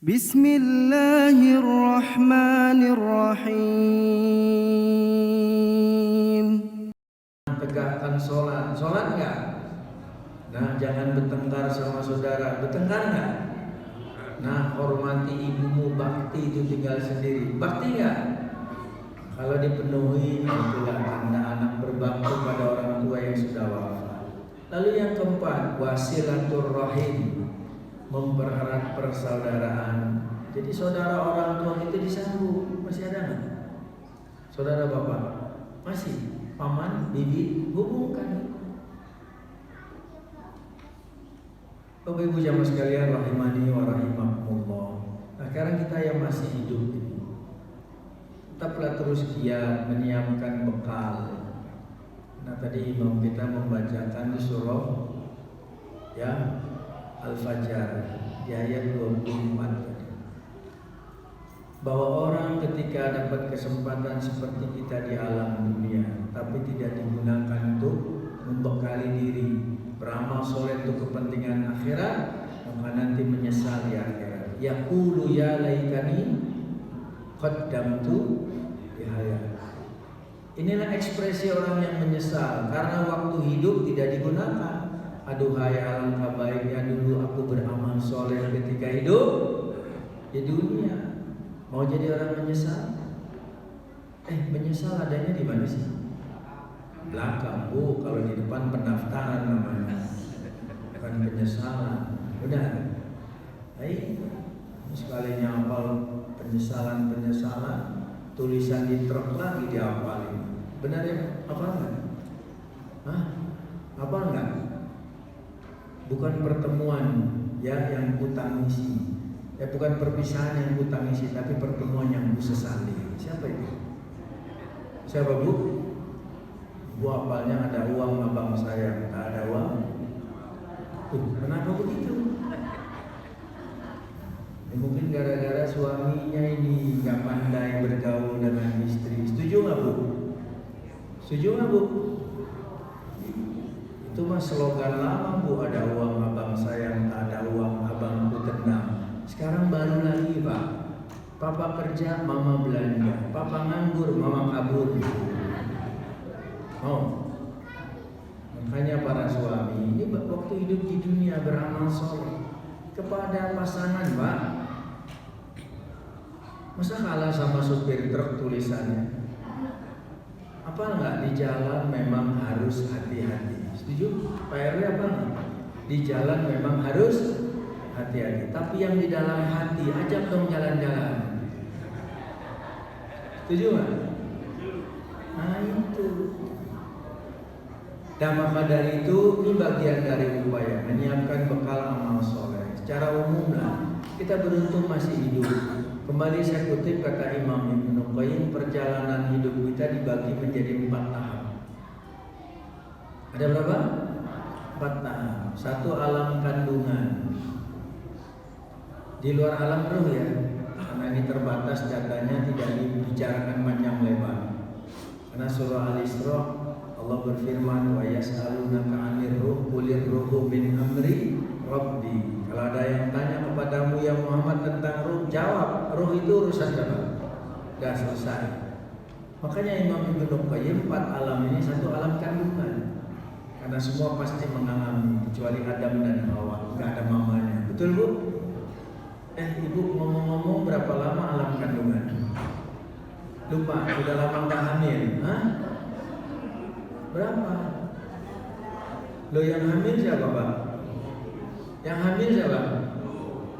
Bismillahirrahmanirrahim. Tegakkan sholat nggak? Nah, jangan bertengkar sama saudara, bertengkar nggak? Nah, hormati ibumu, bakti itu tinggal sendiri, bakti nggak? Kalau dipenuhi, itulah tanda anak berbakti pada orang tua yang sudah wafat. Lalu yang keempat, wasilaturrahim, mempererat persaudaraan. Jadi saudara orang tua itu disambung, masih ada nggak? Saudara bapak masih, paman, bibi, hubungkan. Bapak ibu jamaah sekalian rahimani wa rahimakumullah. Nah, sekarang kita yang masih hidup ini, tetaplah terus giat menyiapkan bekal. Nah, tadi imam kita membacakan di surah ya Al-Fajr di ayat 24 tadi, bahwa orang ketika dapat kesempatan seperti kita di alam dunia tapi tidak digunakan untuk membekali diri beramal soleh untuk kepentingan akhirat, maka nanti menyesal di akhirat. Yaqulu ya laitani qaddamtu li hayati. Inilah ekspresi orang yang menyesal karena waktu hidup tidak digunakan. Aduhai alangkah baiknya dulu aku beramal soleh ketika hidup di dunia. Mau jadi orang menyesal? Menyesal adanya di mana sih? Belakang, Bu. Kalau di depan pendaftaran namanya, bukan penyesalan. Benar? Baik. Sekalinya hafal penyesalan, tulisan di truk lagi dihafalin. Benar ya? Apa enggak? Hah? Apa enggak? Bukan pertemuan ya yang ku tangisi. Bukan perpisahan yang ku tangisi, tapi pertemuan yang ku sesali. Siapa itu? Siapa, Bu? Bu apalnya ada uang abang saya, tak ada uang. Kenapa begitu? Mungkin gara-gara suaminya ini gak pandai bergaul dengan istri. Setuju gak, Bu? Setuju gak, Bu? Itu mah slogan lama, Bu. Ada uang abang sayang, tak ada uang abangku tendang. Sekarang baru lagi, Pak. Papa kerja, mama belanja. Papa nganggur, mama kabur. Makanya para suami ini waktu hidup di dunia beramal soleh kepada pasangan, Pak. Masa kalah sama supir truk tulisannya? Apa enggak di jalan memang harus hati-hati? Setuju? Pak RW apa enggak? Di jalan memang harus hati-hati. Tapi yang di dalam hati ajak dong jalan-jalan. Setuju enggak? Nah itu. Dan maka dari itu ini bagian dari upaya menyiapkan bekal amal soleh. Secara umum lah kita beruntung masih hidup. Kembali saya kutip kata Imam Ibnu Qayyim, perjalanan hidup kita dibagi menjadi 4 tahap. Ada berapa? 4 tahap. 1 alam kandungan. Di luar alam ruh ya, karena ini terbatas datanya, tidak dibicarakan panjang lebar. Karena surah Al-Isra Allah berfirman, wa yas'alunaka 'anir ruh qulir ruhu min amri rabbi. Kalau ada yang tanya kepadamu ya Muhammad tentang ruh, jawab, ruh itu urusan siapa? Sudah selesai. Makanya Imam Ibnu Qayyim 4 alam ini 1 alam kandungan. Karena semua pasti mengalami, kecuali Adam dan Hawa, enggak ada mamanya. Betul, Bu? Ibu ngomong-ngomong berapa lama alam kandungan? Lupa, sudah lama enggak hamil? Hah? Berapa? Lo yang hamil siapa, Pak? Yang hamil siapa?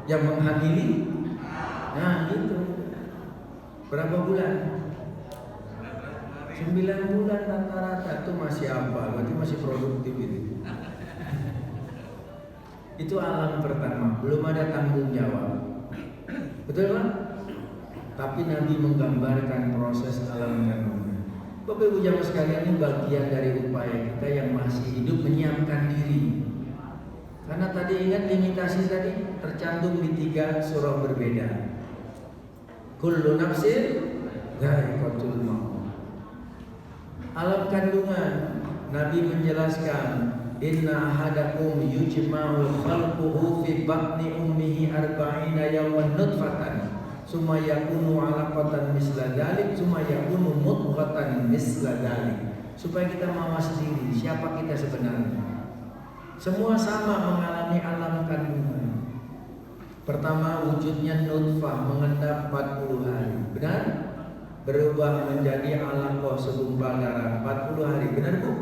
Yang menghamili? Nah, itu. Berapa bulan? 9 bulan rata-rata. Itu masih apa? Berarti masih produktif itu. Itu alam pertama, belum ada tanggung jawab. Betul, Pak? Tapi Nabi menggambarkan proses alam kandungan. Bapak Ibu jamaah sekalian, ini bagian dari upaya kita yang masih hidup menyiapkan diri. Karena tadi ingat limitasi tadi tercantum di 3 surah berbeda. Kullu nafsin dha'iqatul maut. Alam kandungan, Nabi menjelaskan inna ahadakum yujma'u khalquhu fi batni ummihi arba'ina yawman nutfatan summa yakunu 'alaqatan misla dzalik summa yakunu mudghatan misla dzalik. Supaya kita mawas diri siapa kita sebenarnya. Semua sama mengalami alam kandungan. Pertama wujudnya nutfah mengendap 40 hari. Benar? Berubah menjadi alaqah segumpal darah 40 hari. Benar Bu?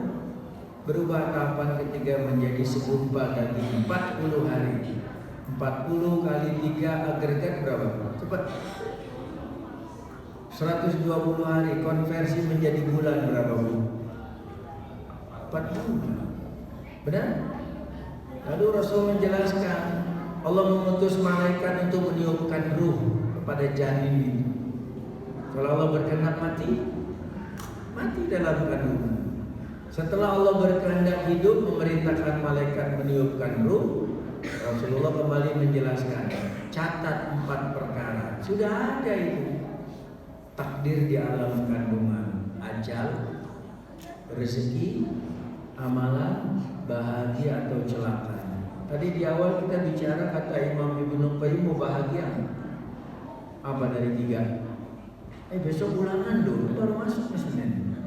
Berubah tahapan ketiga menjadi segumpal daging 40 hari. 40 kali 3 agregat berapa? Cepat. 120 hari konversi menjadi bulan berapa Bu? 40. Benar? Lalu Rasul menjelaskan Allah mengutus malaikat untuk meniupkan ruh kepada janin itu. Kalau Allah berkehendak mati dalam kandungan. Setelah Allah berkehendak hidup memerintahkan malaikat meniupkan ruh. Rasulullah kembali menjelaskan catat 4 perkara. Sudah ada itu. Takdir di alam kandungan, ajal, rezeki, amalan, bahagia atau celaka. Tadi di awal kita bicara kata Imam Ibnu Qayyim mau bahagia apa dari 3? Besok ulangan dulu baru masuk ke Senin.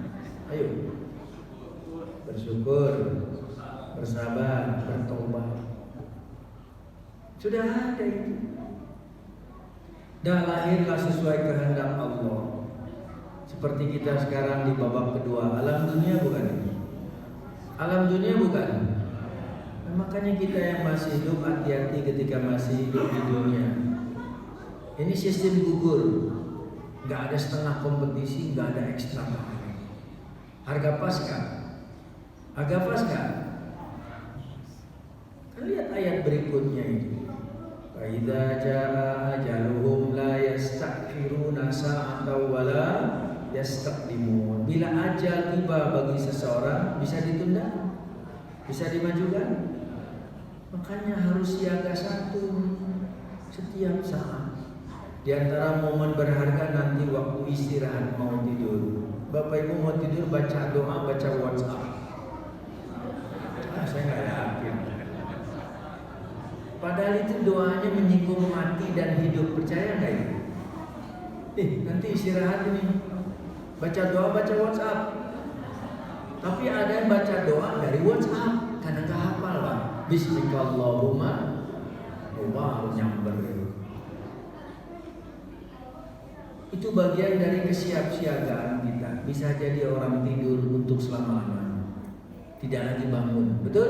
Ayo bersyukur, bersabar, bertobat. Sudah ada itu. Dan lahirlah sesuai kehendak Allah. Seperti kita sekarang di babak kedua, alam dunia bukan ini. Alam dunia bukan. Nah, makanya kita yang masih hidup hati-hati ketika masih hidup di dunia. Ini sistem gugur. Gak ada setengah kompetisi, gak ada ekstra. Harga pas gak? Harga pas gak? Kan lihat ayat berikutnya itu. Faidza jaa ajaluhum la yastakhiruna sa'atan wa la yastaqdimun. Bila ajal tiba bagi seseorang bisa ditunda, bisa dimajukan. Makanya harus siaga satu setiap saat. Di antara momen berharga nanti waktu istirahat mau tidur. Bapak Ibu mau tidur baca doa, baca WhatsApp. Saya nggak yakin. Padahal itu doanya menyinggung mati dan hidup. Percaya nggak itu? Nanti istirahat ini baca doa, baca WhatsApp. Tapi ada yang baca doa dari WhatsApp karena nggak hafal Pak. Bismillahirrahmanirrahim. Allah nyamber. Itu bagian dari kesiapsiagaan kita. Bisa jadi orang tidur untuk selama-lamanya, tidak lagi bangun. Betul?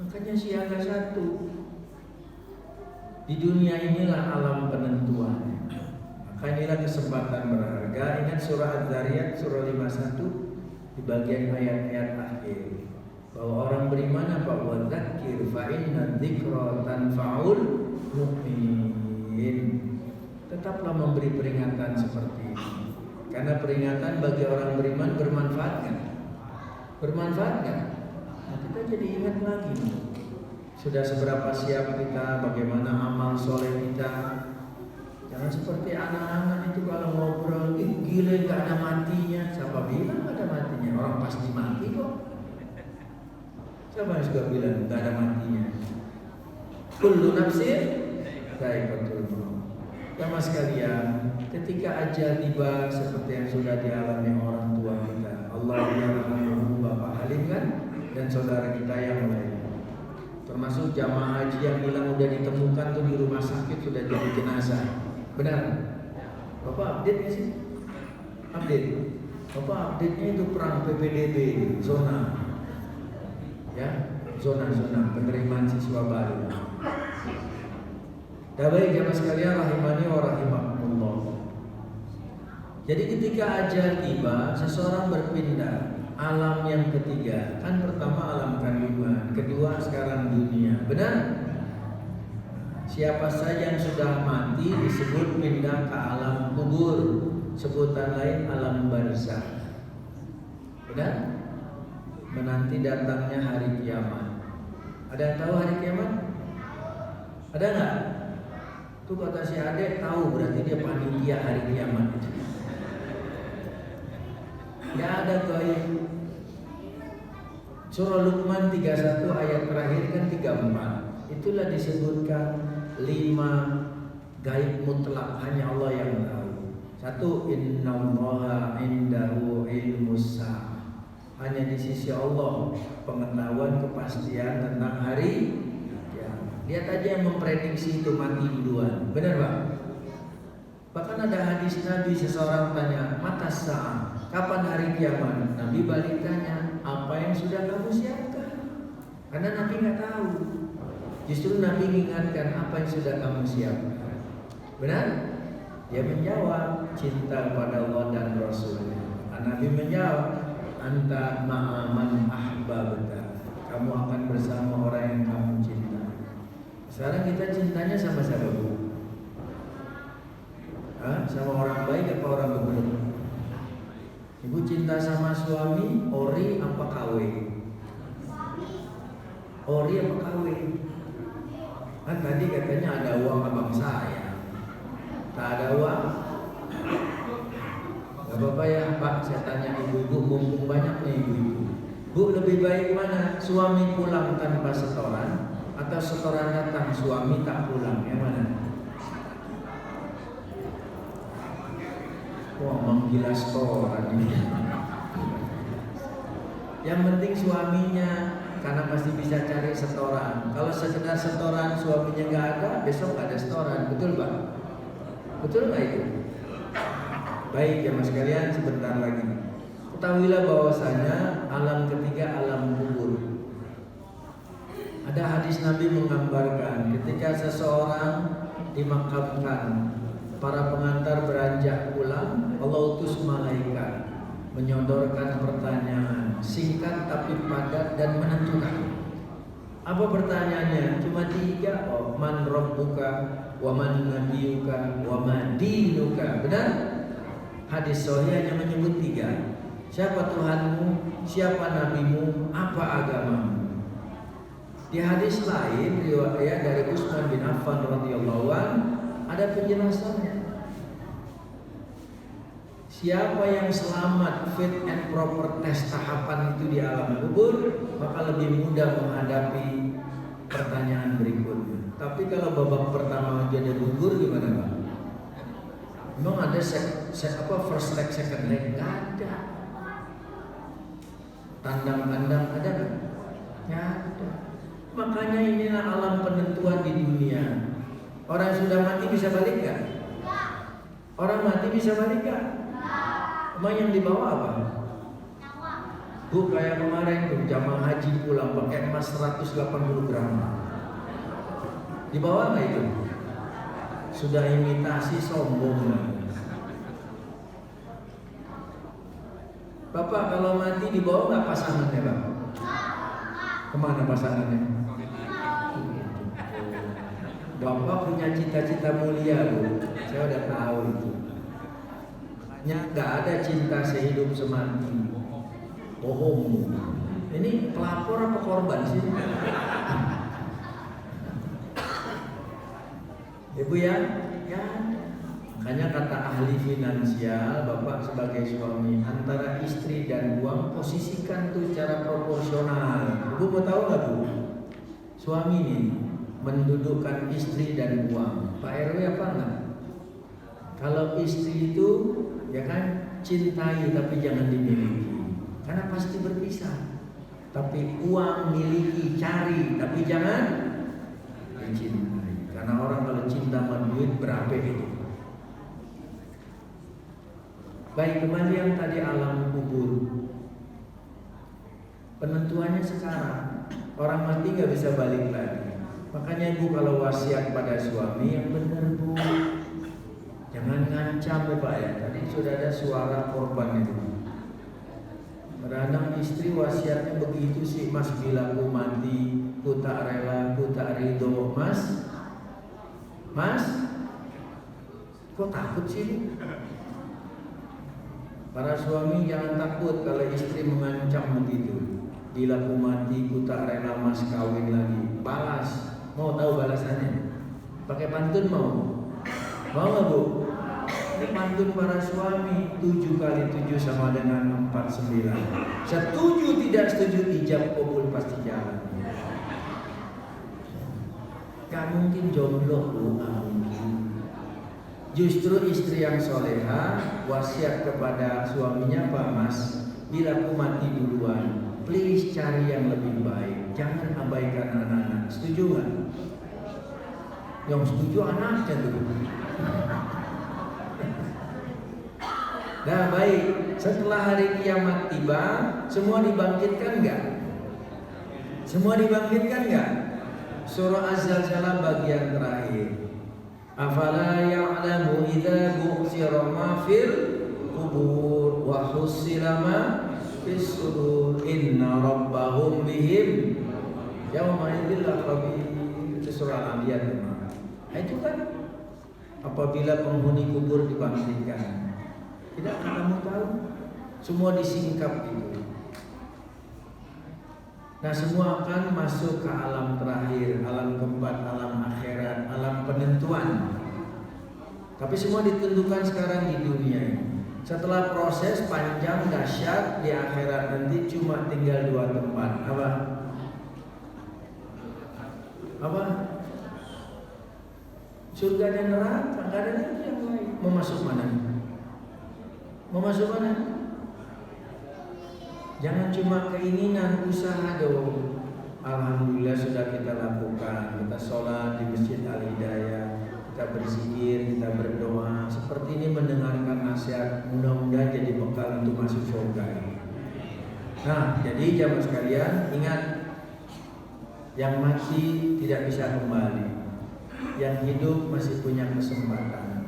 Makanya siaga satu. Di dunia inilah alam penentuan. Maka inilah kesempatan berharga. Ingat surah Az-Zariyat surah 51 di bagian ayat-ayat akhir. Bahwa orang beriman apa? Wa dzakir fa inna dzikra tanfa'ul mu'minin. Tetaplah memberi peringatan seperti ini. Karena peringatan bagi orang beriman bermanfaat kan? Bermanfaat kan? Nah, kita jadi ingat lagi. Sudah seberapa siap kita, bagaimana amal soleh kita. Jangan seperti anak-anak itu kalau ngobrol, gila gak ada matinya. Siapa bilang gak ada matinya? Orang pasti mati kok. Siapa yang suka bilang gak ada matinya? Kullu nafsin dha'iqatul maut. Sama sekalian, ketika ajal tiba seperti yang sudah dialami orang tua kita, Allah yarhamuhu Bapak Halim kan, dan saudara kita yang lain. Termasuk jamaah haji yang bilang udah ditemukan tuh di rumah sakit sudah jadi jenazah. Benar? Bapak update nggak sih? Update. Bapak update-nya itu perang PPDB zona, ya, zona-zona penerimaan siswa baru. Baik jamaah sekalian rahimani wa rahimakumullah. Jadi ketika ajal tiba, seseorang berpindah alam yang ketiga. Kan pertama alam kandungan, kedua sekarang dunia. Benar? Siapa saja yang sudah mati disebut pindah ke alam kubur. Sebutan lain alam barzakh. Benar? Menanti datangnya hari kiamat. Ada yang tahu hari kiamat? Ada nggak? Itu kata si Adek tahu, berarti dia panitia hari kiamat. Nggak ada gaib. Surah Luqman 31 ayat terakhir kan 34. Itulah disebutkan 5 gaib mutlak hanya Allah yang tahu. Satu, innallaha indahu ilmus sa'ah. Hanya di sisi Allah pengetahuan kepastian tentang hari kiamat. Lihat aja yang memprediksi itu mati duluan. Benar Pak? Bahkan ada hadis Nabi, seseorang tanya, mata sa'ah, kapan hari kiamat? Nabi balik tanya, apa yang sudah kamu siapkan? Karena Nabi nggak tahu. Justru Nabi mengingatkan apa yang sudah kamu siapkan. Benar? Dia menjawab, cinta pada Allah dan Rasulnya. Nabi menjawab, anta ma'aman ahbabta. Kamu akan bersama orang yang kamu cinta. Sekarang kita cintanya sama siapa Bu? Sama orang baik apa orang buruk? Ibu cinta sama suami, ori apa KW? Ori apa KW? Kan tadi katanya ada uang abang saya. Tak ada uang? Gak apa-apa ya Pak, saya tanya ibu-ibu, mumpung banyak nih ibu-ibu. Bu, lebih baik mana? Suami pulang tanpa setoran atau setoran datang suami tak pulang? Yang mana? Wah, menggila setoran ini. Yang penting suaminya, karena pasti bisa cari setoran. Kalau sekedar setoran suaminya nggak ada, besok ada setoran, betul Pak? Betul nggak itu? Baik ya mas sekalian, sebentar lagi. Ketahuilah bahwasanya alam ketiga alam kubur. Ada hadis Nabi menggambarkan ketika seseorang dimakamkan, para pengantar beranjak pulang, Allah utus malaikat menyodorkan pertanyaan singkat tapi padat dan menentukan. Apa pertanyaannya? Cuma 3. Oh, man rabbuka, wa man nabiyuka, wa ma dinuka. Benar? Hadis sahih hanya menyebut 3. Siapa Tuhanmu, siapa nabimu, apa agamamu. Di hadis lain riwayat dari Utsman bin Affan radhiyallahu anhu ada penjelasannya. Siapa yang selamat fit and proper test tahapan itu di alam kubur, maka lebih mudah menghadapi pertanyaan berikutnya. Tapi kalau babak pertama aja dia gugur gimana Pak? Memang ada first leg, second leg? Nggak ada. Tandang-tandang ada kan? Nggak ada. Makanya inilah alam penentuan di dunia. Orang sudah mati bisa balik nggak? Orang mati bisa balik nggak? Emang yang dibawa apa? Bu, kayak kemarin tuh jamaah haji pulang pakai emas 180 gram. Dibawa nggak itu? Sudah imitasi sombong. Bapak kalau mati dibawa nggak pasangannya Pak? Kemana pasangannya? Bapak punya cita-cita mulia Bu, saya udah tahu itu. Nggak ada cinta sehidup semati. Bohong. Ini pelapor apa korban sih? Ibu ya? Ya. Makanya kata ahli finansial, Bapak sebagai suami, antara istri dan uang posisikan tuh secara proporsional. Ibu mau tahu nggak Bu? Suami nih mendudukkan istri dan uang. Pak RW apa enggak? Kalau istri itu ya kan cintai tapi jangan dimiliki, karena pasti berpisah. Tapi uang miliki, cari tapi jangan dicintai, karena orang kalau cinta sama duit berabe itu. Baik, kembali yang tadi alam kubur. Penentuannya sekarang, orang mati nggak bisa balik lagi. Makanya ibu kalau wasiat pada suami yang benar Bu, jangan ngancam ya Pak ya. Tadi sudah ada suara korban itu. Kadang istri wasiatnya begitu sih, Mas, bila aku mati, ku tak rela, ku tak ridho. Mas, kok takut sih? Para suami jangan takut kalau istri mengancam begitu. Bila aku mati, ku tak rela Mas kawin lagi. Balas. Mau tahu balasannya? Pakai pantun mau? Mau nggak Bu? pantun para suami, 7 kali 7 sama dengan 49. Setuju tidak setuju, ijab kabul pasti jalan. Gak mungkin jomblo lu, gak mungkin. Justru istri yang soleha wasiat kepada suaminya, Pak Mas, bila aku mati duluan, please cari yang lebih baik, jangan abaikan anak-anak. Setuju nggak? Yang setuju anaknya tuh. Nah baik, setelah hari kiamat tiba, semua dibangkitkan nggak? Semua dibangkitkan nggak? Surah Az-Zalzalah bagian terakhir. Afala ya'lamu idza bu'thira ma fil qubur wa husila ma fis sudur inna rabbahum bihim yauma idzil khabir. Itu surah Al-Anbiya. Nah, itu kan apabila penghuni kubur dibangkitkan. Tidak akan kamu tahu, semua disingkap itu. Nah semua akan masuk ke alam terakhir, alam keempat, alam akhirat, alam penentuan. Tapi semua ditentukan sekarang di dunia ini. Setelah proses panjang dahsyat di akhirat nanti cuma tinggal 2 tempat. Apa? Apa? Surga dan neraka. Gak ada lagi yang lain. Mau masuk mana? Mau masuk mana? Jangan cuma keinginan, usaha dong. Alhamdulillah sudah kita lakukan. Kita sholat di Masjid Al-Hidayah, kita berzikir, kita berdoa. Seperti ini mendengarkan nasihat, mudah-mudahan jadi bekal untuk masuk surga. Nah, jadi jamaah sekalian, ingat, yang mati tidak bisa kembali, yang hidup masih punya kesempatan.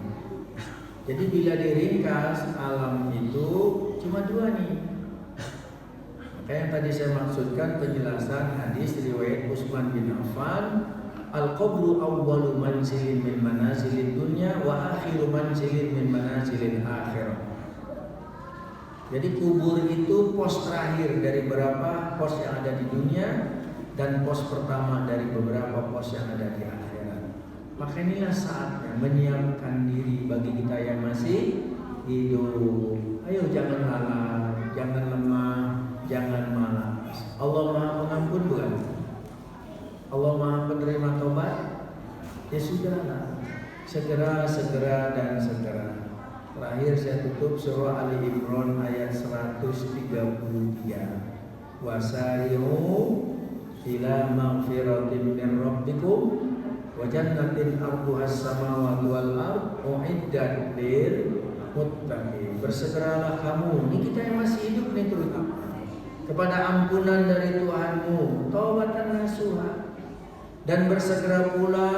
Jadi bila diringkas, alam itu cuma 2 nih. Kayak yang tadi saya maksudkan penjelasan hadis riwayat Utsman bin Affan, al-qabru awwalu manzilin min manazilid dunya wa akhiru manzilin min manazilil akhirah. Jadi kubur itu pos terakhir dari beberapa pos yang ada di dunia dan pos pertama dari beberapa pos yang ada di akhirat. Maka inilah saatnya menyiapkan diri bagi kita yang masih hidup. Ayo jangan lalai, jangan lemah, jangan malas. Allah Maha Pengampun bukan? Allah Maha Penerima Tobat. Ya sudahlah, segera dan segera. Terakhir saya tutup surah Ali Imran ayat 133. Wasari'u ila maghfiratin min rabbikum wa jannatin arduhas samawati wal ard uiddat lil muttaqin. Bersegeralah kamu, ini kita yang masih hidup nih terutama, kepada ampunan dari Tuhanmu, taubatan nasuha, dan bersegera pula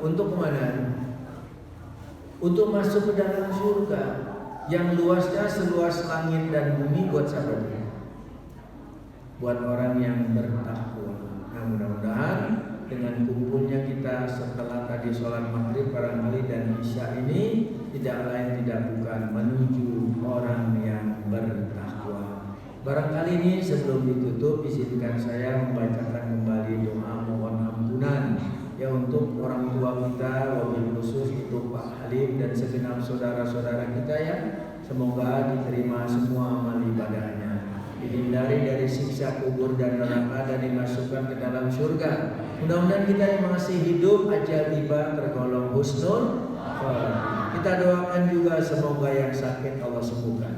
untuk mana? Untuk masuk ke dalam surga yang luasnya seluas langit dan bumi. Buat siapa? Buat orang yang bertakwa. Nah mudah-mudahan dengan kumpulnya kita setelah tadi sholat maghrib barangkali dan isya ini tidak lain tidak bukan menuju orang yang bertakwa. Barangkali ini sebelum ditutup izinkan saya membacakan kembali doa mohon ampunan ya untuk orang tua kita, wabil khusus untuk Pak Halim dan segenap saudara-saudara kita ya. Semoga diterima semua amal ibadahnya, dihindari dari siksa kubur dan neraka dan dimasukkan ke dalam surga. Mudah-mudahan kita yang masih hidup ajal tiba tergolong husnul khatimah. Kita doakan juga semoga yang sakit Allah sembuhkan,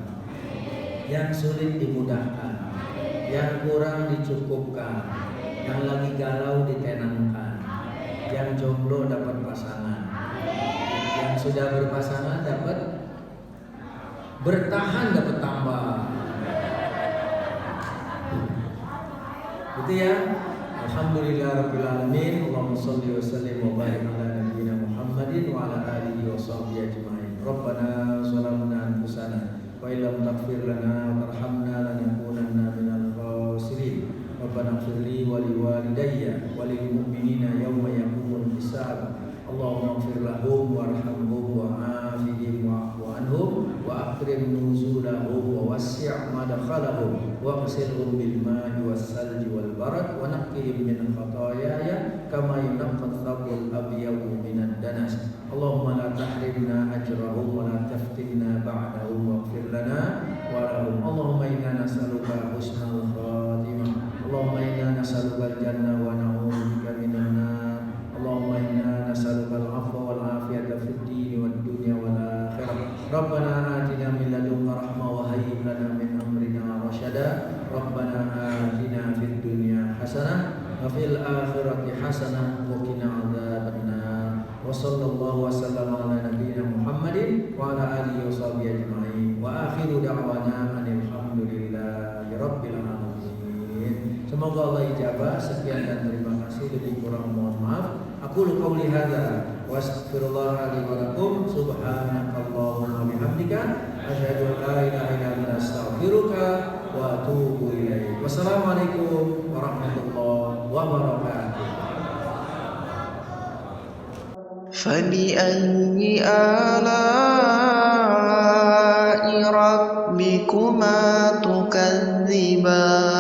yang sulit dimudahkan, yang kurang dicukupkan, yang lagi galau ditenangkan, yang jomblo dapat pasangan, yang sudah berpasangan dapat bertahan, dapat tambah. Gitu ya. Alhamdulillahirabbil alamin. Allahumma shalli wa sallim wa barik ala nabiyyina Muhammadin wa ala alihi wa sahbihi ajmain. Rabbana zalamna anfusana wa illam taghfir lana wa tarhamna lanakunanna minal khasirin. Rabbana ighfir li wa liwalidayya wa lil mu'minina yawma yaqumul hisab. Allahumma ighfir lahum warhamhum wa'afihim wa'fu anhum wa akrim nuzulahum wa wassi' madkhalahum wa ghsilhum bil ma'i was salji wal barad wa naqqihim min khataayaya kama yunqqa ath-thawbul abyadu minan danas. Allahumma la tahrimna ajrahum wa la taftinna ba'dahum waghfir lana wa lahum. Allahumma inna nas'aluka husnal khatimah. Allahumma inna nas'aluka al-jannah wa na'udzubika minan nar. Allahumma inna nas'aluka al-'afwa wal 'afiyata fid din wad dunya wal akhirah. Rabbana atina min ladunka rahmah wa hayyi lana min amrina rasyada. Rabbana atina fid dunya hasanah wa fil akhirati hasanah wa qina adzabannar. Wa sallallahu wasallam ala nabiyyina Muhammadin wa ala alihi wa sahbihi ajma'in. Wa akhiru da'wana alhamdulillahi rabbil alamin. Semoga Allah ijabah. Sekian dan terima kasih. Lebih kurang mohon maaf. Aku qouli hadza wa astaghfirullah li wa lakum. Subhanakallahumma wa bihamdika asyhadu an la ilaha illa anta astaghfiruka wa atubu ilaik. Wassalamualaikum warahmatullahi wabarakatuh. فبأي آلاء ربكما تكذبان